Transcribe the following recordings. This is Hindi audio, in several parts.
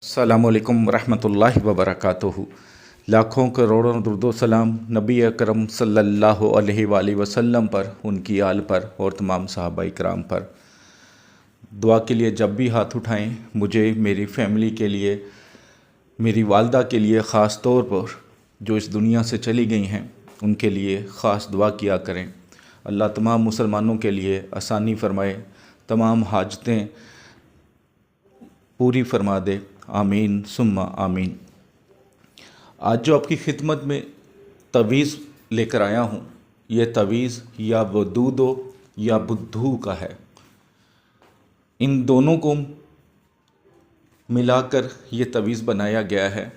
अस्सलामुअलैकुम रहमतुल्लाहि व बरकातुहू। लाखों करोड़ों दुरूद सलाम नबी अकरम सल्लल्लाहु अलैहि वसल्लम पर, उनकी आल पर और तमाम सहाबा इकराम पर। दुआ के लिए जब भी हाथ उठाएं, मुझे, मेरी फैमिली के लिए, मेरी वालदा के लिए ख़ास तौर पर, जो इस दुनिया से चली गई हैं उनके लिए ख़ास दुआ किया करें। अल्लाह तमाम मुसलमानों के लिए आसानी फ़रमाए, तमाम हाजतें पूरी फरमा दे। आमीन सुम्मा आमीन। आज जो आपकी खिदमत में तवीज़ लेकर आया हूँ, ये तवीज़ या वदूदो या बुद्धू का है। इन दोनों को मिलाकर ये तवीज़ बनाया गया है।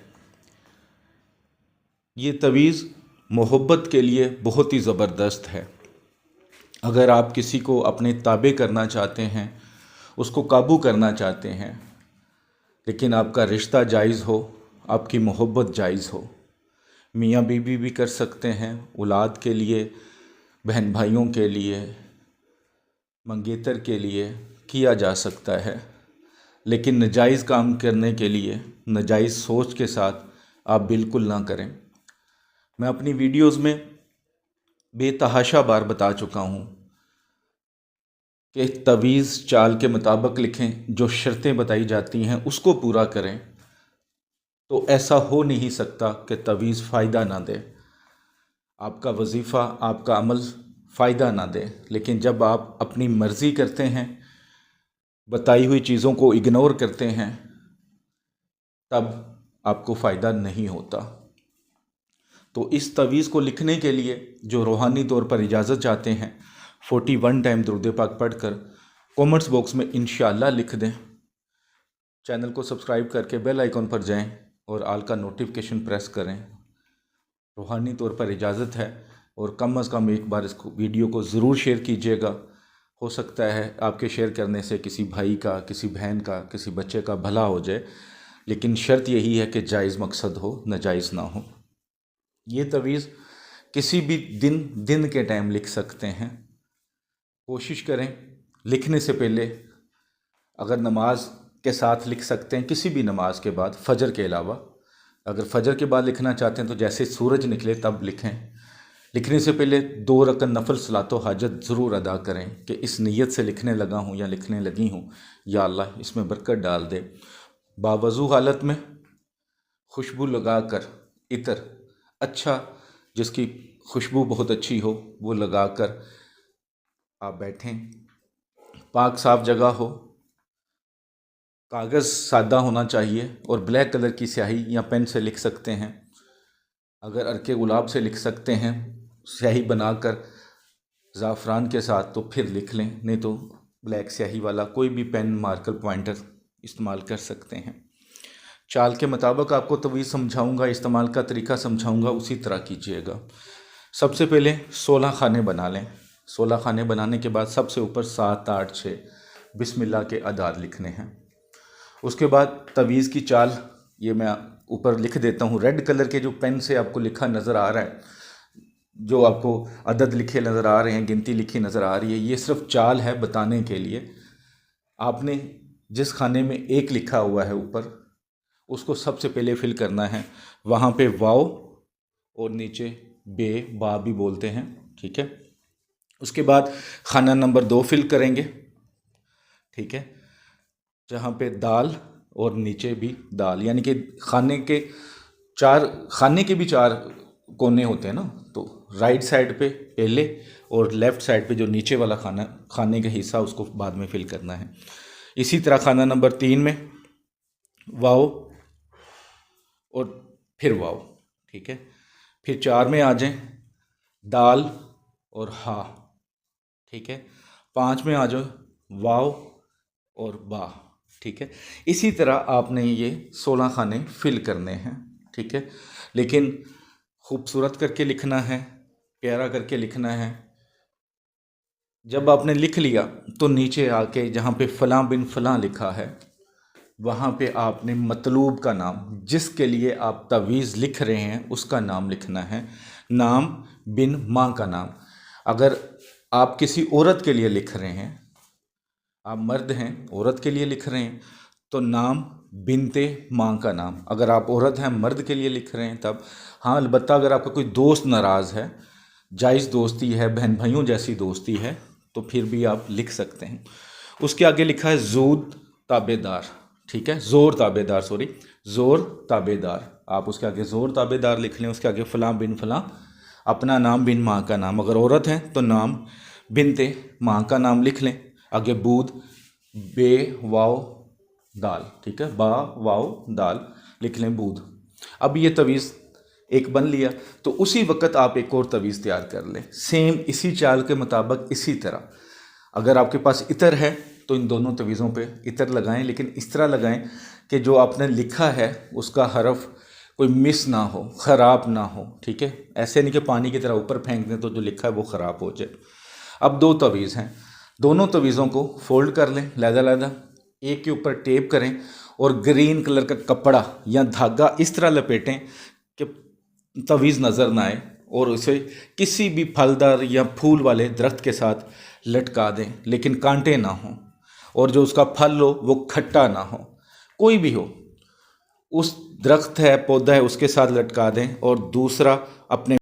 ये तवीज़ मोहब्बत के लिए बहुत ही ज़बरदस्त है। अगर आप किसी को अपने ताबे करना चाहते हैं, उसको काबू करना चाहते हैं, लेकिन आपका रिश्ता जायज़ हो, आपकी मोहब्बत जायज़ हो, मियाँ बीवी भी कर सकते हैं, औलाद के लिए, बहन भाइयों के लिए, मंगेतर के लिए किया जा सकता है। लेकिन नाजायज़ काम करने के लिए नाजायज़ सोच के साथ आप बिल्कुल ना करें। मैं अपनी वीडियोस में बेतहाशा बार बता चुका हूँ कि तवीज़ चाल के मुताबिक लिखें, जो शर्तें बताई जाती हैं उसको पूरा करें, तो ऐसा हो नहीं सकता कि तवीज़ फ़ायदा ना दे, आपका वजीफ़ा, आपका अमल फ़ायदा ना दे। लेकिन जब आप अपनी मर्ज़ी करते हैं, बताई हुई चीज़ों को इग्नोर करते हैं, तब आपको फ़ायदा नहीं होता। तो इस तवीज़ को लिखने के लिए जो रूहानी तौर पर इजाज़त चाहते हैं, 41 टाइम दुरूद पाक पढ़कर कमेंट्स बॉक्स में इंशाअल्लाह लिख दें। चैनल को सब्सक्राइब करके बेल आइकॉन पर जाएं और आल का नोटिफिकेशन प्रेस करें। रूहानी तौर पर इजाज़त है, और कम अज़ कम एक बार इस वीडियो को ज़रूर शेयर कीजिएगा। हो सकता है आपके शेयर करने से किसी भाई का, किसी बहन का, किसी बच्चे का भला हो जाए, लेकिन शर्त यही है कि जायज़ मकसद हो, नाजायज़ ना हो। ये तवीज़ किसी भी दिन के टाइम लिख सकते हैं। कोशिश करें लिखने से पहले, अगर नमाज के साथ लिख सकते हैं, किसी भी नमाज के बाद, फ़जर के अलावा। अगर फ़जर के बाद लिखना चाहते हैं तो जैसे सूरज निकले तब लिखें। लिखने से पहले 2 रकअत नफल सलातो हाजत ज़रूर अदा करें कि इस नीयत से लिखने लगा हूँ या लिखने लगी हूँ, या अल्लाह इसमें बरकत डाल दे। बावज़ू हालत में खुशबू लगाकर, इतर अच्छा, जिसकी खुशबू बहुत अच्छी हो, वो लगाकर आप बैठें। पाक साफ जगह हो, कागज़ सादा होना चाहिए, और ब्लैक कलर की स्याही या पेन से लिख सकते हैं। अगर अर्के गुलाब से लिख सकते हैं स्याही बनाकर ज़ाफ़रान के साथ, तो फिर लिख लें, नहीं तो ब्लैक स्याही वाला कोई भी पेन, मार्कर, पॉइंटर इस्तेमाल कर सकते हैं। चाल के मुताबिक आपको तवीज़ समझाऊंगा, इस्तेमाल का तरीका समझाऊंगा, उसी तरह कीजिएगा। सबसे पहले 16 खाने बना लें। 16 खाने बनाने के बाद सबसे ऊपर 7, 8, 6 बिस्मिल्लाह के अदाद लिखने हैं। उसके बाद तवीज़ की चाल ये मैं ऊपर लिख देता हूँ। रेड कलर के जो पेन से आपको लिखा नज़र आ रहा है, जो आपको अदद लिखे नज़र आ रहे हैं, गिनती लिखी नज़र आ रही है, ये सिर्फ चाल है बताने के लिए। आपने जिस खाने में 1 लिखा हुआ है ऊपर, उसको सबसे पहले फिल करना है। वहाँ पे वाव और नीचे बे, बा भी बोलते हैं, ठीक है। उसके बाद खाना नंबर 2 फिल करेंगे, ठीक है, जहाँ पे दाल और नीचे भी दाल, यानी कि खाने के भी 4 कोने होते हैं ना, तो राइट साइड पे पहले और लेफ़्ट साइड पे जो नीचे वाला खाने का हिस्सा, उसको बाद में फिल करना है। इसी तरह खाना नंबर 3 में वाव और फिर वाव, ठीक है। फिर 4 में आ जाएं, दाल और हा, ठीक है। 5 में आ जाओ, वाव और बा, ठीक है। इसी तरह आपने ये 16 खाने फिल करने हैं, ठीक है। लेकिन खूबसूरत करके लिखना है, प्यारा करके लिखना है। जब आपने लिख लिया तो नीचे आके जहाँ पे फ़लाँ बिन फ़लाँ लिखा है, वहाँ पे आपने मतलूब का नाम, जिसके लिए आप तवीज़ लिख रहे हैं, उसका नाम लिखना है। नाम बिन माँ का नाम। अगर आप किसी औरत के लिए लिख रहे हैं, आप मर्द हैं, औरत के लिए लिख रहे हैं, तो नाम बिनते माँ का नाम। अगर आप औरत हैं, मर्द के लिए लिख रहे हैं तब। हाँ, अलबत्ता अगर आपका कोई दोस्त नाराज़ है, जायज़ दोस्ती है, बहन भाइयों जैसी दोस्ती है, तो फिर भी आप लिख सकते हैं। उसके आगे लिखा है ज़ूद ताबेदार, ठीक है, ज़ोर ताबेदार, सॉरी, ज़ोर ताबेदार। आप उसके आगे ज़ोर ताबेदार लिख लें, उसके आगे फ़लाँ बिन फ़लाँ, अपना नाम बिन माँ का नाम। अगर औरत हैं तो नाम बिनते माँ का नाम लिख लें, आगे बूद बे वाव दाल, ठीक है, बा वाव दाल लिख लें, बूद। अब ये तवीज़ एक बन लिया, तो उसी वक्त आप एक और तवीज़ तैयार कर लें, सेम इसी चाल के मुताबिक, इसी तरह। अगर आपके पास इतर है तो इन दोनों तवीज़ों पे इतर लगाएं, लेकिन इस तरह लगाएं कि जो आपने लिखा है उसका हरफ कोई मिस ना हो, ख़राब ना हो, ठीक है। ऐसे नहीं कि पानी की तरह ऊपर फेंक दें तो जो लिखा है वो ख़राब हो जाए। अब दो तवीज़ हैं, दोनों तवीज़ों को फोल्ड कर लें लहदा, एक के ऊपर टेप करें और ग्रीन कलर का कपड़ा या धागा इस तरह लपेटें कि तवीज़ नज़र ना आए, और उसे किसी भी फलदार या फूल वाले दरख्त के साथ लटका दें, लेकिन कांटे ना हों, और जो उसका फल हो वो खट्टा ना हो, कोई भी हो, उस दरख्त है, पौधा है, उसके साथ लटका दें। और दूसरा अपने